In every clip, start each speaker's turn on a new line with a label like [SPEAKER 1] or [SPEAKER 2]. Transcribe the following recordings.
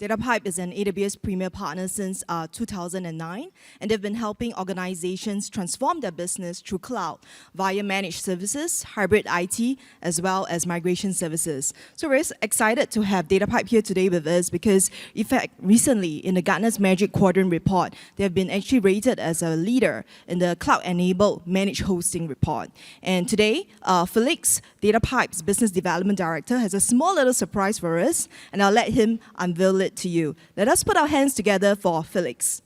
[SPEAKER 1] DataPipe is an AWS Premier Partner since 2009, and they've been helping organizations transform their business through cloud via managed services, hybrid IT, as well as migration services. So we're excited to have DataPipe here today with us because, in fact, recently in the Gartner's Magic Quadrant report, they have been actually rated as a leader in the cloud-enabled managed hosting report. And today, Felix, DataPipe's Business Development Director, has a small little surprise for us, and I'll let him unveil it to you. Let us put our hands together for Felix.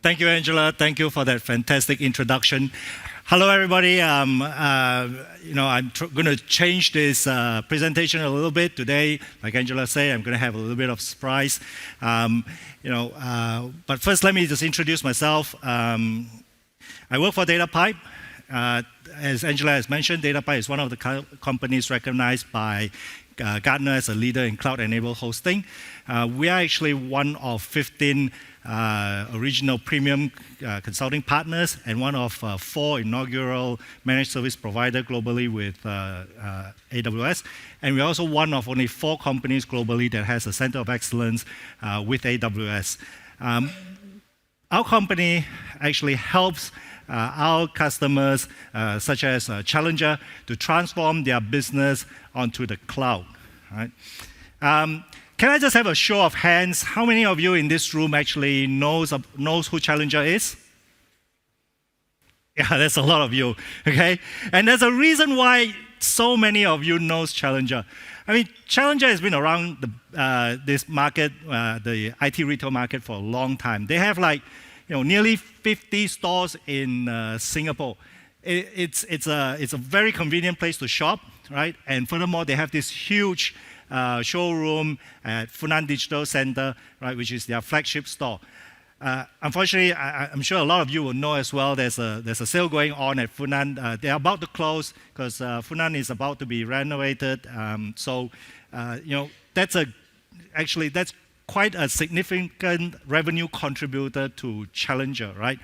[SPEAKER 2] Thank you, Angela. Thank you for that fantastic introduction. Hello, everybody. I'm going to change this presentation a little bit today. Like Angela said, I'm going to have a little bit of surprise. But first, let me just introduce myself. I work for DataPipe. As Angela has mentioned, DataPipe is one of the companies recognized by Gartner as a leader in cloud-enabled hosting. We are actually one of 15 original premium consulting partners and one of 4 inaugural managed service providers globally with AWS. And we're also one of only 4 companies globally that has a center of excellence with AWS. Our company actually helps our customers, such as Challenger, to transform their business onto the cloud. Right? Can I just have a show of hands? How many of you in this room actually knows who Challenger is? Yeah, there's a lot of you, okay? And there's a reason why so many of you knows Challenger. I mean, Challenger has been around this market, the IT retail market, for a long time. They have nearly 50 stores in Singapore. It's a very convenient place to shop, right? And furthermore, they have this huge showroom at Funan Digital Center, right, which is their flagship store. Unfortunately, I'm sure a lot of you will know as well, there's a sale going on at Funan. They're about to close because Funan is about to be renovated. That's quite a significant revenue contributor to Challenger, right?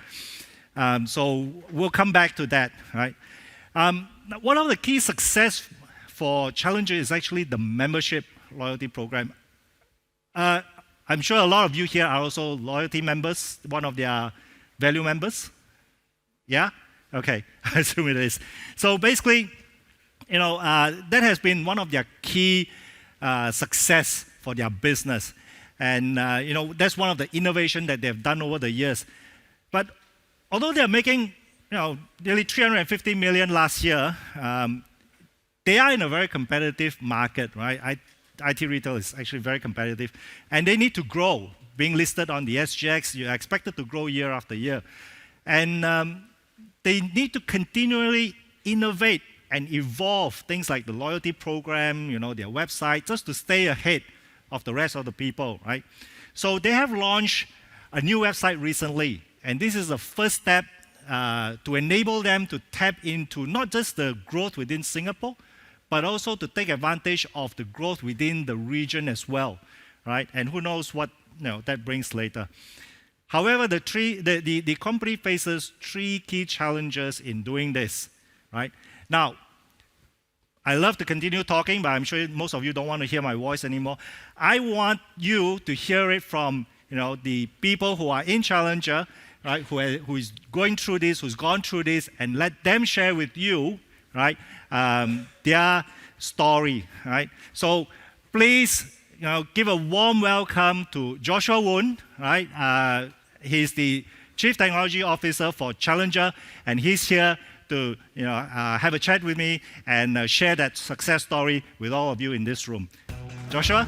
[SPEAKER 2] So we'll come back to that, right? One of the key success for Challenger is actually the membership loyalty program. I'm sure a lot of you here are also loyalty members, one of their value members. Yeah? Okay, I assume it is. So basically, that has been one of their key success for their business. And that's one of the innovation that they've done over the years. But although they're making nearly 350 million last year, they are in a very competitive market, right? IT retail is actually very competitive, and they need to grow. Being listed on the SGX, you're expected to grow year after year. And they need to continually innovate and evolve things like the loyalty program, their website, just to stay ahead of the rest of the people, right? So they have launched a new website recently, and this is the first step to enable them to tap into not just the growth within Singapore, but also to take advantage of the growth within the region as well, right? And who knows what that brings later. However, the company faces 3 key challenges in doing this, right? Now, I love to continue talking, but I'm sure most of you don't want to hear my voice anymore. I want you to hear it from the people who are in Challenger, right? Who is going through this, who's gone through this, and let them share with you, right? Their story, right? So please, give a warm welcome to Joshua Woon, right? He's the Chief Technology Officer for Challenger, and he's here to have a chat with me and share that success story with all of you in this room. Joshua?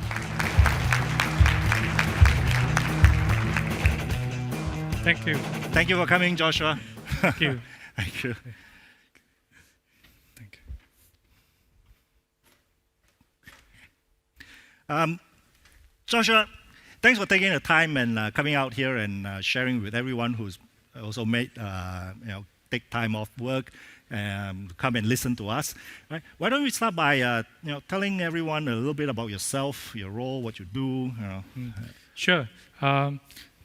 [SPEAKER 3] Thank you.
[SPEAKER 2] Thank you for coming, Joshua.
[SPEAKER 3] Thank you.
[SPEAKER 2] Thank you. Joshua, thanks for taking the time and coming out here and sharing with everyone who's also made take time off work come and listen to us. Right? Why don't we start by telling everyone a little bit about yourself, your role, what you do.
[SPEAKER 3] Sure.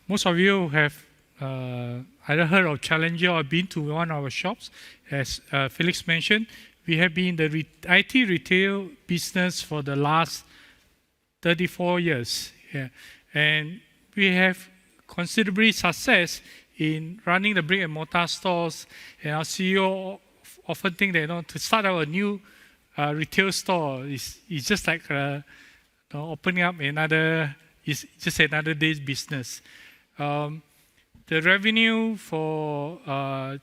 [SPEAKER 3] Most of you have either heard of Challenger or been to one of our shops. As Felix mentioned, we have been in the IT retail business for the last 34 years. Yeah. And we have considerably success in running the brick and mortar stores. And our CEO often think that to start out a new retail store is just like opening up it's just another day's business. The revenue for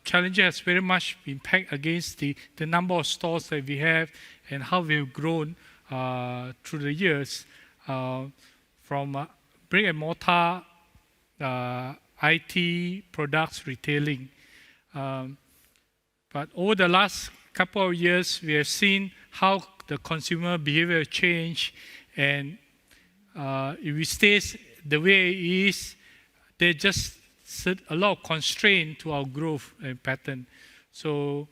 [SPEAKER 3] Challenger has very much been pegged against the number of stores that we have and how we've grown through the years from brick and mortar IT products retailing. But over the last couple of years, we have seen how the consumer behavior change, and if it stays the way it is, there just a lot of constraint to our growth pattern. So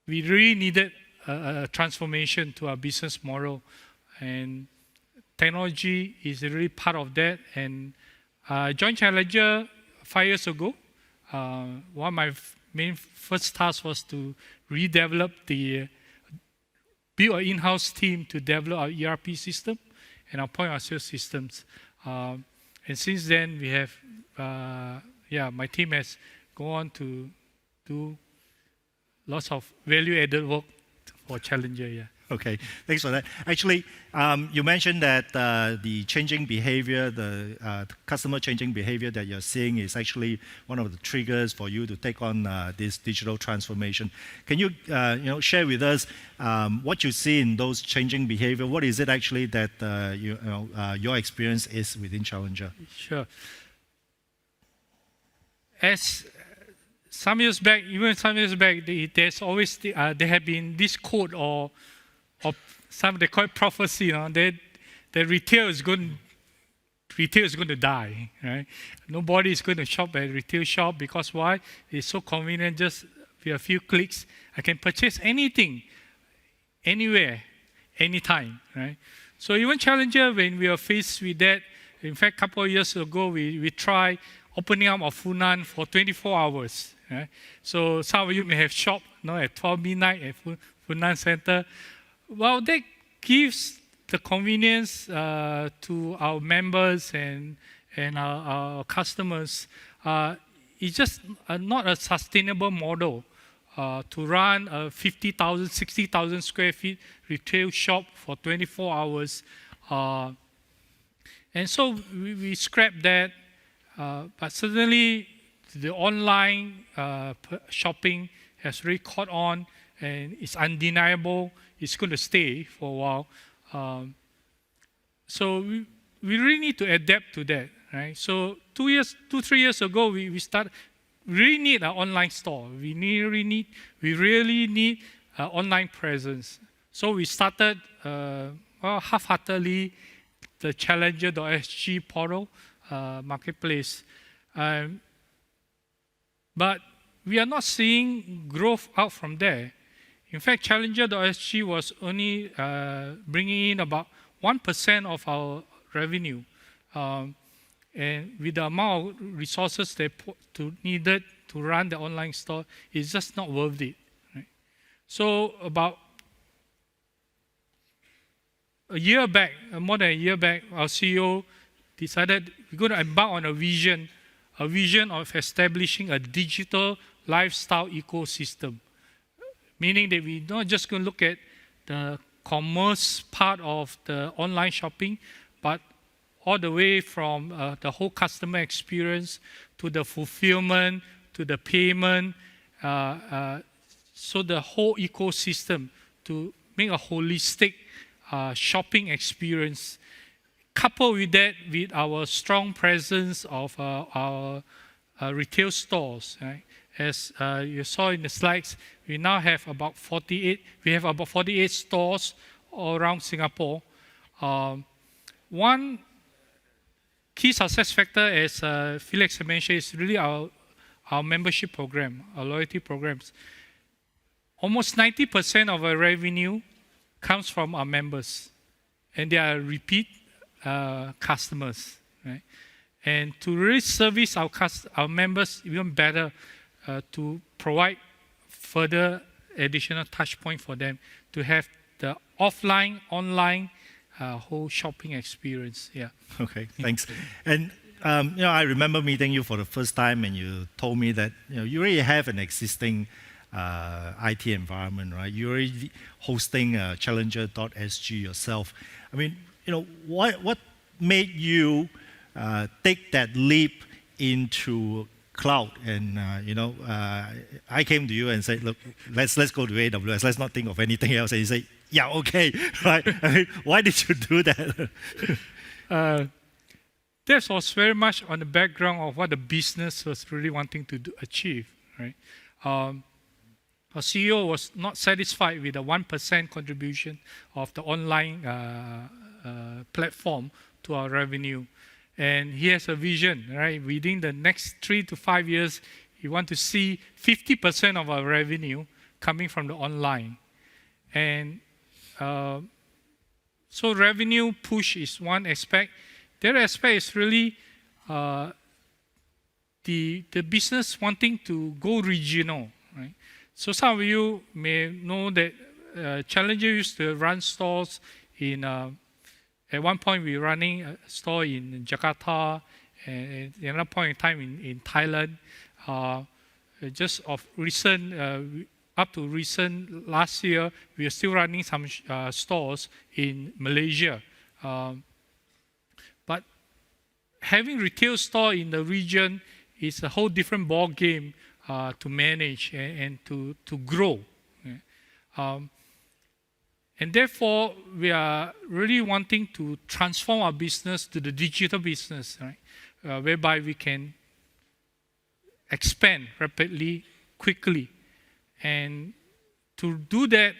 [SPEAKER 3] we really needed a transformation to our business model, and technology is really part of that. And I joined Challenger 5 years ago. One of my main first tasks was to build an in-house team to develop our ERP system and our point of sale systems. And since then, we have, my team has gone on to do lots of value-added work for Challenger. Yeah.
[SPEAKER 2] Okay, thanks for that. Actually, you mentioned that the changing behavior, the customer changing behavior that you're seeing is actually one of the triggers for you to take on this digital transformation. Can you, share with us what you see in those changing behavior? What is it actually that your experience is within Challenger?
[SPEAKER 3] Sure. As some years back, there's always there have been this quote or some they call it prophecy, that retail is going to die, right? Nobody is going to shop at a retail shop because why? It's so convenient. Just with a few clicks, I can purchase anything, anywhere, anytime, right? So even Challenger, when we were faced with that, in fact, a couple of years ago, we tried opening up of Funan for 24 hours. Right? So some of you may have shopped at 12 midnight at Funan Center. Well, that gives the convenience to our members and our customers. It's just not a sustainable model to run a 50,000, 60,000 square feet retail shop for 24 hours. And so we scrapped that. But certainly the online shopping has really caught on, and it's undeniable. It's going to stay for a while. So we really need to adapt to that, right? So 3 years ago, we started. We really need an online store. We really need an online presence. So we started half-heartedly the Challenger.sg portal marketplace, but we are not seeing growth out from there. In fact, Challenger.sg was only bringing in about 1% of our revenue. And with the amount of resources they needed to run the online store, it's just not worth it. Right? So about more than a year back, our CEO decided we're going to embark on a vision of establishing a digital lifestyle ecosystem. Meaning that we're not just going to look at the commerce part of the online shopping, but all the way from the whole customer experience to the fulfillment, to the payment, so the whole ecosystem to make a holistic shopping experience. Coupled with that, with our strong presence of our retail stores, right? As you saw in the slides, we now have about 48. We have about 48 stores all around Singapore. One key success factor, as Felix mentioned, is really our membership program, our loyalty programs. almost 90% of our revenue comes from our members, and they are repeat customers, right? And to really service our members even better, to provide further additional touch point for them, to have the offline, online whole shopping experience. Yeah.
[SPEAKER 2] Okay, thanks. And I remember meeting you for the first time, and you told me that you already have an existing IT environment, right? You're already hosting Challenger.sg yourself. I mean, what made you take that leap into cloud? And I came to you and said, look, let's go to AWS. Let's not think of anything else. And you say, yeah, okay, right? I mean, why did you do that?
[SPEAKER 3] That was very much on the background of what the business was really wanting to achieve, right? Our CEO was not satisfied with the 1% contribution of the online platform to our revenue. And he has a vision, right? Within the next 3 to 5 years, he wants to see 50% of our revenue coming from the online. And so revenue push is one aspect. The other aspect is really the business wanting to go regional, right? So some of you may know that Challenger used to run stores in, at one point we were running a store in Jakarta, and at another point in time in Thailand. Just of recent, up to recent last year, we are still running some stores in Malaysia. But having retail store in the region is a whole different ball game to manage and to grow. And therefore, we are really wanting to transform our business to the digital business, right? Whereby we can expand rapidly, quickly. And to do that,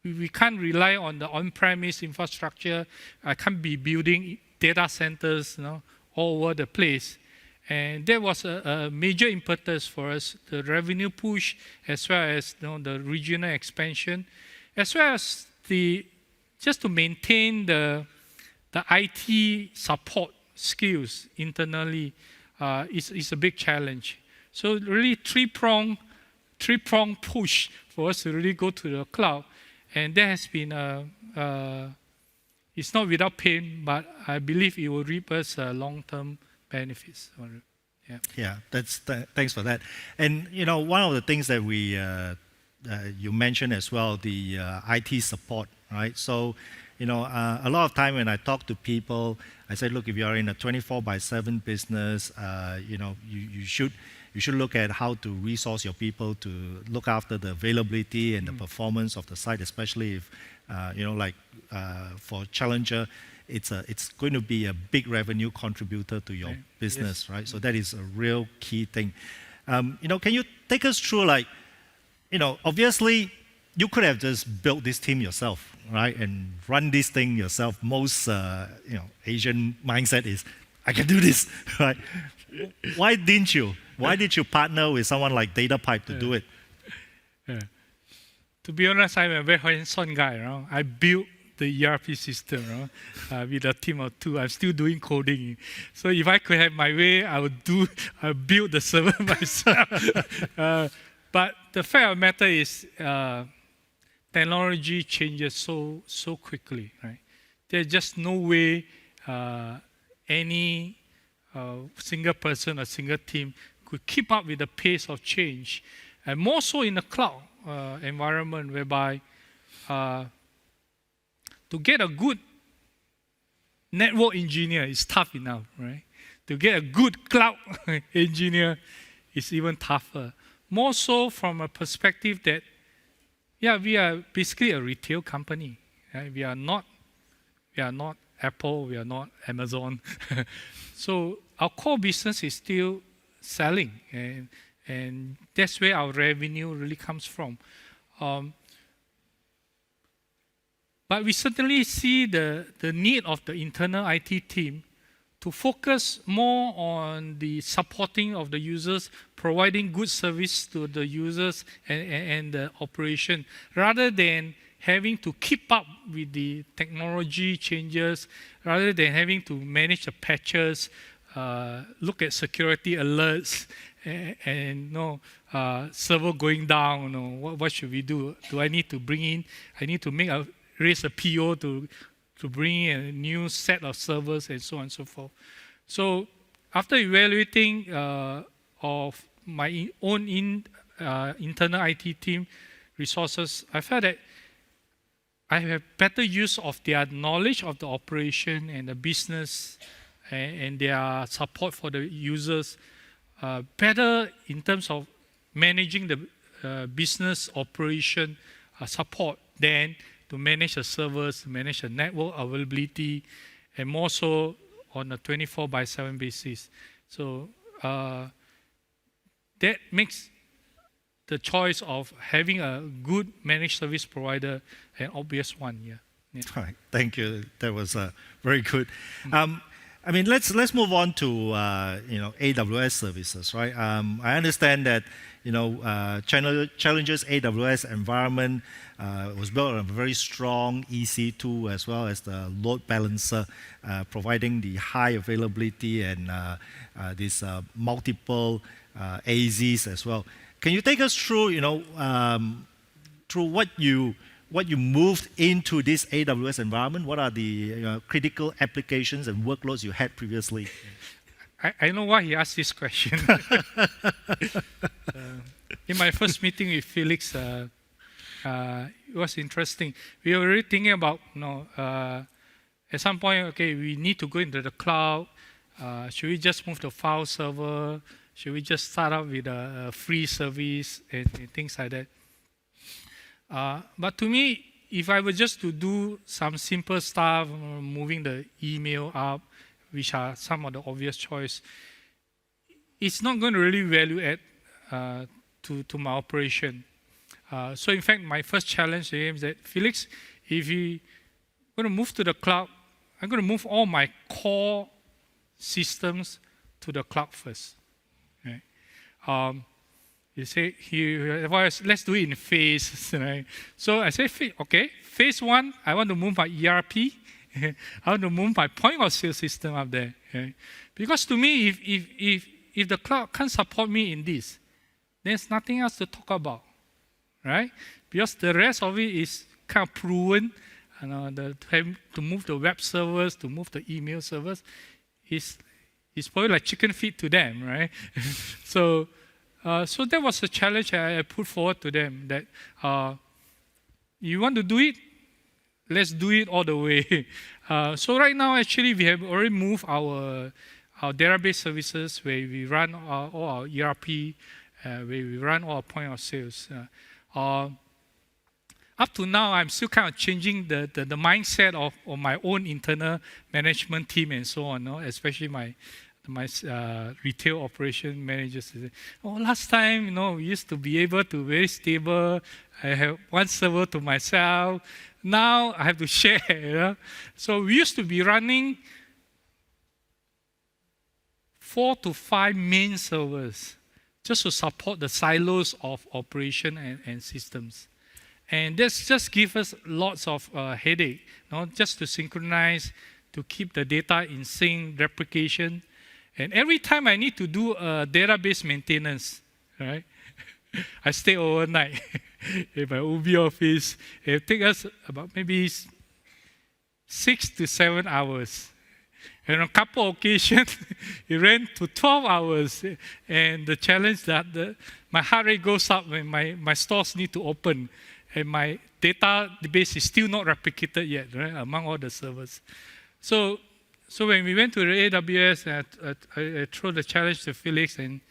[SPEAKER 3] we can't rely on the on-premise infrastructure. I can't be building data centers, all over the place. And that was a major impetus for us, the revenue push, as well as the regional expansion, as well as just to maintain the IT support skills internally is a big challenge. So really three-prong push for us to really go to the cloud. And that has been, it's not without pain, but I believe it will reap us long-term benefits.
[SPEAKER 2] Yeah, thanks for that. And one of the things that you mentioned as well, the IT support, right? So a lot of time when I talk to people, I say, look, if you are in a 24/7 business, you should look at how to resource your people to look after the availability and the performance of the site, especially if for Challenger, it's going to be a big revenue contributor to your business, right? So that is a real key thing. Can you take us through, obviously you could have just built this team yourself, right, and run this thing yourself. Most Asian mindset is, I can do this, right? Why didn't you? Why did you partner with someone like DataPipe to do it?
[SPEAKER 3] To be honest, I'm a very hands-on guy. I built the ERP system with a team of 2. I'm still doing coding. So if I could have my way, I would build the server myself. But the fact of the matter is, technology changes so quickly, right? There's just no way any single person or single team could keep up with the pace of change, and more so in the cloud environment, whereby to get a good network engineer is tough enough, right? To get a good cloud engineer is even tougher. More so from a perspective that, we are basically a retail company. Right? We are not Apple, we are not Amazon. So our core business is still selling, and that's where our revenue really comes from. But we certainly see the need of the internal IT team to focus more on the supporting of the users, providing good service to the users and the operation, rather than having to keep up with the technology changes, rather than having to manage the patches, look at security alerts, and server going down. What should we do? Do I need to bring in? I need to raise a PO to bring in a new set of servers and so on and so forth. So after evaluating of my own internal IT team resources, I felt that I have better use of their knowledge of the operation and the business and their support for the users, better in terms of managing the business operation support than to manage the servers, to manage the network availability, and more so on a 24/7 basis. So that makes the choice of having a good managed service provider an obvious one. Yeah.
[SPEAKER 2] All right, thank you. That was very good. I mean, let's move on to AWS services, right? I understand that Challenger's AWS environment was built on a very strong EC2 as well as the load balancer, providing the high availability and these multiple AZs as well. Can you take us through, through what you moved into this AWS environment? What are the critical applications and workloads you had previously?
[SPEAKER 3] I know why he asked this question. In my first meeting with Felix, it was interesting. We were already thinking about, at some point, okay, we need to go into the cloud. Should we just move the file server? Should we just start up with a free service and things like that? But to me, if I were just to do some simple stuff, moving the email up, which are some of the obvious choice, it's not going to really value add to my operation. So in fact, my first challenge to him is that, Felix, if you're going to move to the cloud, I'm going to move all my core systems to the cloud first. Right? You say, let's do it in phases. Right? So I say, okay, phase one, I want to move my ERP. I want to move my point of sale system up there. Right? Because to me, if the cloud can't support me in this, there's nothing else to talk about. Right? Because the rest of it is kind of proven. To move the web servers, to move the email servers, is probably like chicken feed to them, right? So that was a challenge I put forward to them, that you want to do it, let's do it all the way. So right now, actually, we have already moved our database services where we run all our ERP, where we run all our point of sales. Up to now, I'm still kind of changing the mindset of my own internal management team and so on, especially my retail operation managers. Last time, we used to be able to very stable. I have one server to myself. Now I have to share. So we used to be running 4 to 5 main servers just to support the silos of operation and systems. And this just gives us lots of headache, just to synchronize, to keep the data in sync, replication. And every time I need to do a database maintenance, right? I stay overnight in my UB office. It takes us about maybe 6 to 7 hours. And on a couple of occasions, it ran to 12 hours. And the challenge that my heart rate goes up when my stores need to open. And my database is still not replicated yet, right, among all the servers. So when we went to the AWS, I threw the challenge to Felix and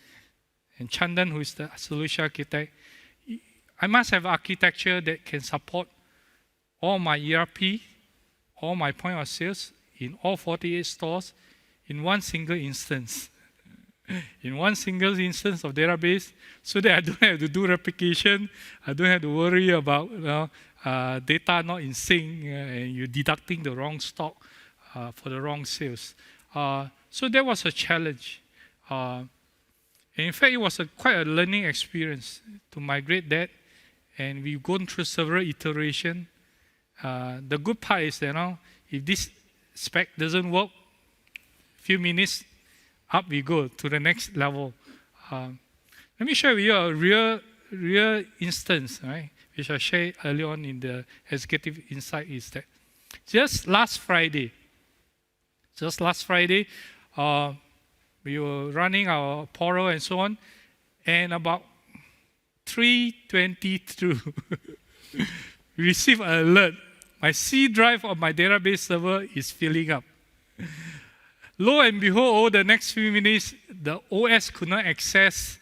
[SPEAKER 3] Chandan, who is the solution architect. I must have architecture that can support all my ERP, all my point of sales in all 48 stores in one single instance. In one single instance of database, so that I don't have to do replication, I don't have to worry about data not in sync and you deducting the wrong stock for the wrong sales. So that was a challenge. In fact, it was quite a learning experience to migrate that. And we've gone through several iterations. The good part is that if this spec doesn't work, few minutes, up we go to the next level. Let me share with you a real instance, right, which I shared earlier on in the executive insight, is that just last Friday, we were running our portal and so on, and about 3:20 through, we received an alert. My C drive of my database server is filling up. Lo and behold, the next few minutes, the OS could not access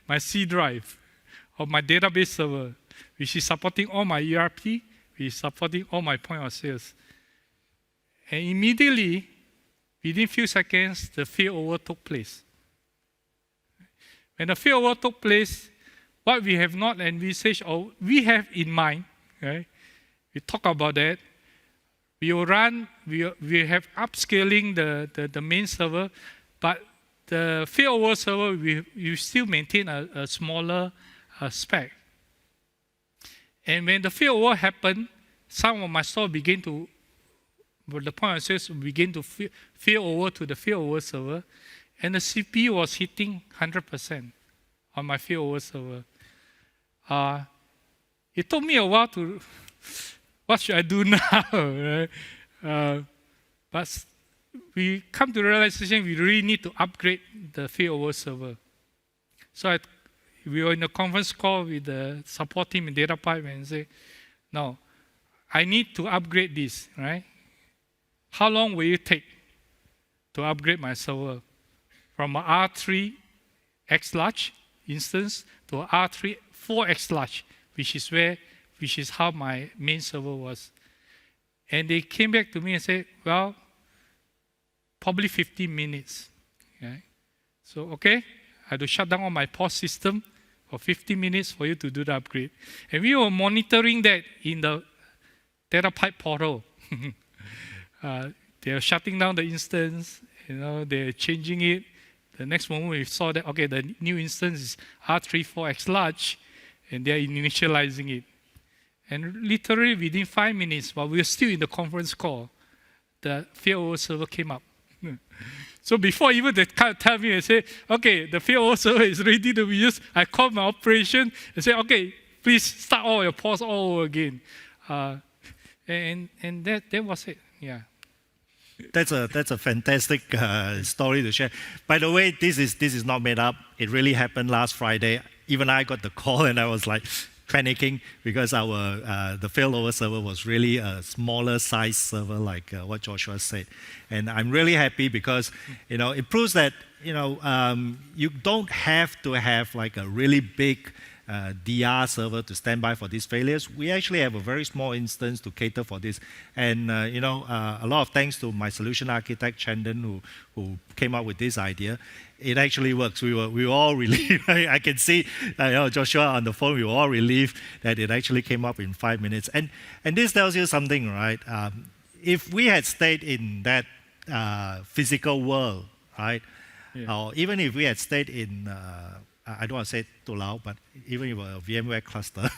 [SPEAKER 3] my C drive of my database server, which is supporting all my ERP, which is supporting all my point of sales. And immediately, within few seconds, the failover took place. When the failover took place, what we have not envisaged, or we have in mind, right? We talk about that. We will run, we have upscaling the main server, but the failover server, we still maintain a smaller spec. And when the failover happened, some of my stores began to, the point of sales begin to fail over to the failover server, and the CPU was hitting 100% on my failover server. It took me a while to, what should I do now? Right? But we come to the realization we really need to upgrade the failover server. So we were in a conference call with the support team in DataPipe and say, no, I need to upgrade this, right? How long will it take to upgrade my server from an R3 X large instance to an R3 4X large, which is how my main server was. And they came back to me and said, well, probably 15 minutes. Okay? So, okay, I had to shut down all my POS system for 15 minutes for you to do the upgrade. And we were monitoring that in the DataPipe portal. They're shutting down the instance, they're changing it. The next moment we saw that, okay, the new instance is R3 4X large, and they're initializing it. And literally within 5 minutes, while we were still in the conference call, the failover server came up. So before even they tell me and say, okay, the failover server is ready to be used, I called my operation and said, okay, please start all your POS all over again. And that was it. Yeah.
[SPEAKER 2] That's a fantastic story to share. By the way, this is not made up. It really happened last Friday. Even I got the call and I was like panicking because the failover server was really a smaller size server, like what Joshua said. And I'm really happy because it proves that you don't have to have like a really big DR server to stand by for these failures. We actually have a very small instance to cater for this. And a lot of thanks to my solution architect, Chandon, who came up with this idea. It actually works. We were all relieved. I can see Joshua on the phone, we were all relieved that it actually came up in 5 minutes. And this tells you something, right? If we had stayed in that physical world, right? Yeah. Or even if we had stayed in I don't want to say it too loud, but even if a VMware cluster,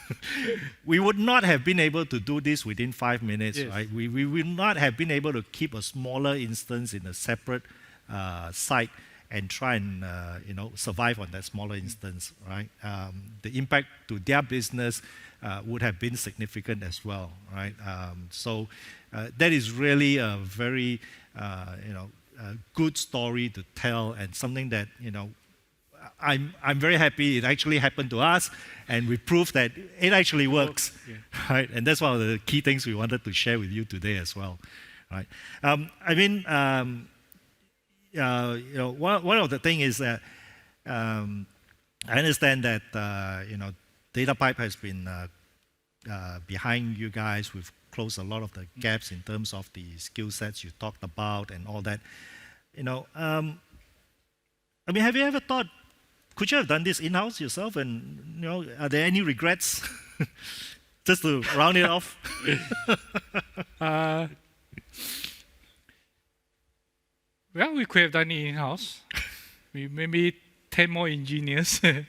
[SPEAKER 2] we would not have been able to do this within 5 minutes, yes. Right? We would not have been able to keep a smaller instance in a separate site and try and survive on that smaller instance, right? The impact to their business would have been significant as well, right? So that is really a very good story to tell, and something that I'm very happy it actually happened to us, and we proved that it actually works, yeah. Right? And that's one of the key things we wanted to share with you today as well, right? One of the things is that I understand that DataPipe has been behind you guys. We've closed a lot of the gaps in terms of the skill sets you talked about and all that. Have you ever thought, could you have done this in-house yourself? And are there any regrets? Just to round it off.
[SPEAKER 3] Well, we could have done it in-house. We maybe 10 more engineers to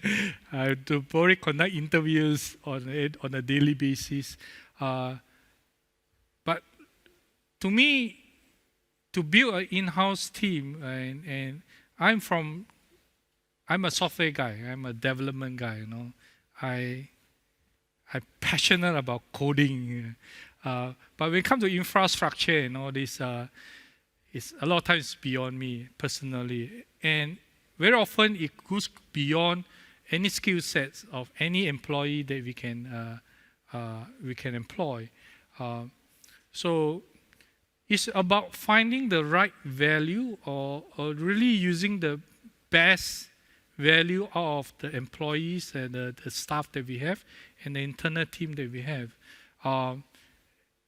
[SPEAKER 3] probably conduct interviews on a daily basis. But to me, to build an in-house team, and I'm a software guy. I'm a development guy. I'm passionate about coding. But when it comes to infrastructure and all this, it's a lot of times beyond me personally. And very often it goes beyond any skill sets of any employee that we can employ. So it's about finding the right value or really using the best value out of the employees and the staff that we have and the internal team that we have.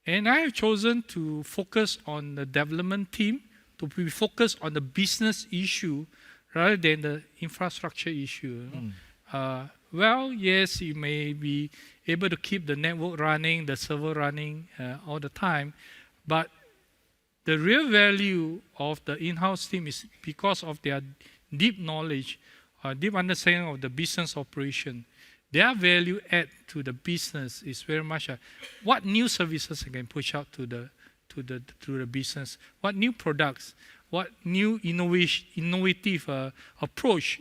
[SPEAKER 3] And I have chosen to focus on the development team, to be focused on the business issue rather than the infrastructure issue. Well, yes, you may be able to keep the network running, the server running all the time, but the real value of the in-house team is because of their deep knowledge, deep understanding of the business operation. Their value add to the business is very much what new services I can push out to the business, what new products, what new innovative approach,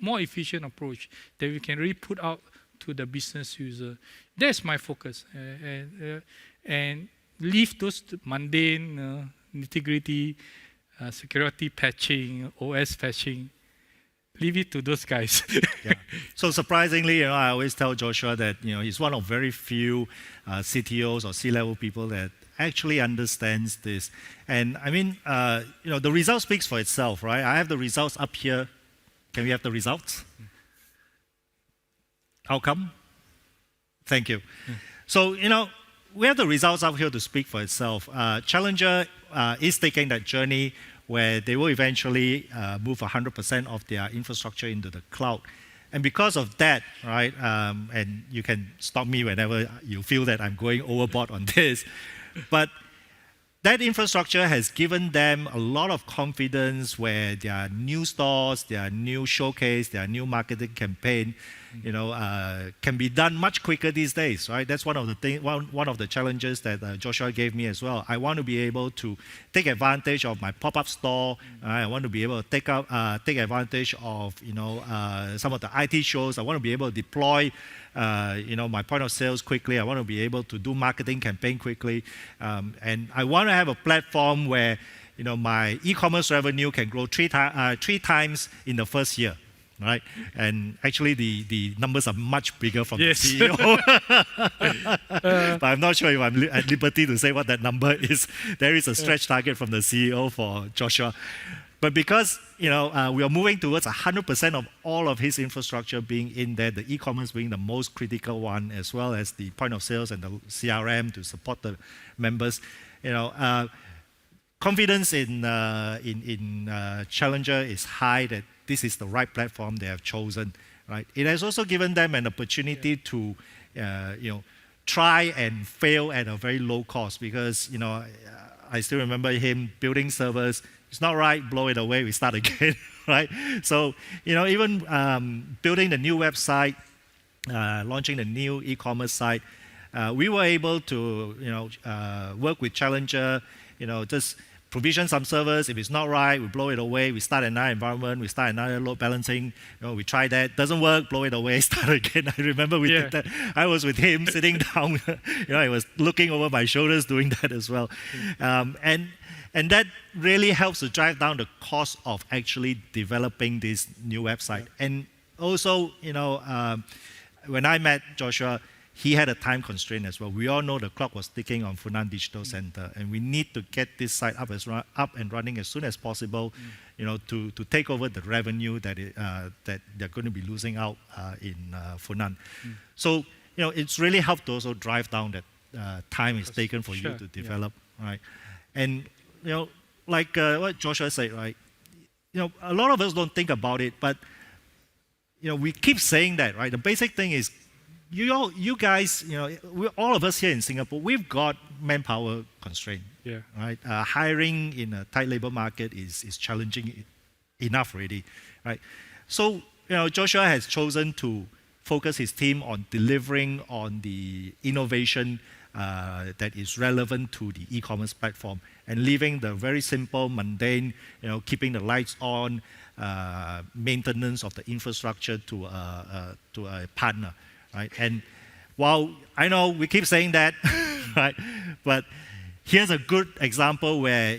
[SPEAKER 3] more efficient approach that we can really put out to the business user. That's my focus, and leave those mundane nitty-gritty security patching, OS patching. Leave it to those guys.
[SPEAKER 2] Yeah. So surprisingly, I always tell Joshua that he's one of very few CTOs or C-level people that actually understands this. And I mean, the result speaks for itself, right? I have the results up here. Can we have the results? How come? Thank you. So, we have the results up here to speak for itself. Challenger is taking that journey where they will eventually move 100% of their infrastructure into the cloud. And because of that, right, and you can stop me whenever you feel that I'm going overboard on this, but that infrastructure has given them a lot of confidence where their new stores, their new showcase, their new marketing campaign, can be done much quicker these days, right? That's one of the challenges that Joshua gave me as well. I want to be able to take advantage of my pop-up store. I want to be able to take advantage of some of the IT shows. I want to be able to deploy my point of sales quickly. I want to be able to do marketing campaign quickly, and I want to have a platform where my e-commerce revenue can grow three times in the first year. Right, and actually the numbers are much bigger from the CEO. But I'm not sure if I'm at liberty to say what that number is. There is a stretch target from the CEO for Joshua. But because we are moving towards 100% of all of his infrastructure being in there, the e-commerce being the most critical one, as well as the point of sales and the CRM to support the members, confidence in Challenger is high that this is the right platform they have chosen, right? It has also given them an opportunity to, try and fail at a very low cost because, I still remember him building servers. It's not right, blow it away, we start again, right? So, even building the new website, launching the new e-commerce site, we were able to, work with Challenger, just provision some servers. If it's not right, we blow it away. We start another environment. We start another load balancing. We try that. Doesn't work, blow it away, start again. I remember we did that. I was with him sitting down. I was looking over my shoulders doing that as well. And that really helps to drive down the cost of actually developing this new website. And also, when I met Joshua, he had a time constraint as well. We all know the clock was ticking on Funan Digital Center, and we need to get this site up and running as soon as possible, to take over the revenue that they're going to be losing out in Funan. So, it's really helped to also drive down that time it's taken for you to develop, right? And like what Joshua said, right? A lot of us don't think about it, but we keep saying that, right? The basic thing is, you guys, all of us here in Singapore, we've got manpower constraint.
[SPEAKER 3] Yeah.
[SPEAKER 2] Right? Hiring in a tight labor market is challenging enough already. Right? So Joshua has chosen to focus his team on delivering on the innovation that is relevant to the e-commerce platform and leaving the very simple, mundane, keeping the lights on, maintenance of the infrastructure to a partner, right? And while I know we keep saying that, right, but here's a good example where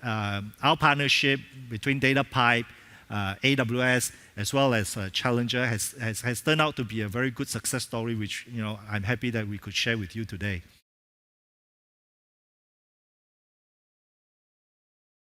[SPEAKER 2] our partnership between DataPipe, AWS, as well as Challenger has turned out to be a very good success story, which I'm happy that we could share with you today.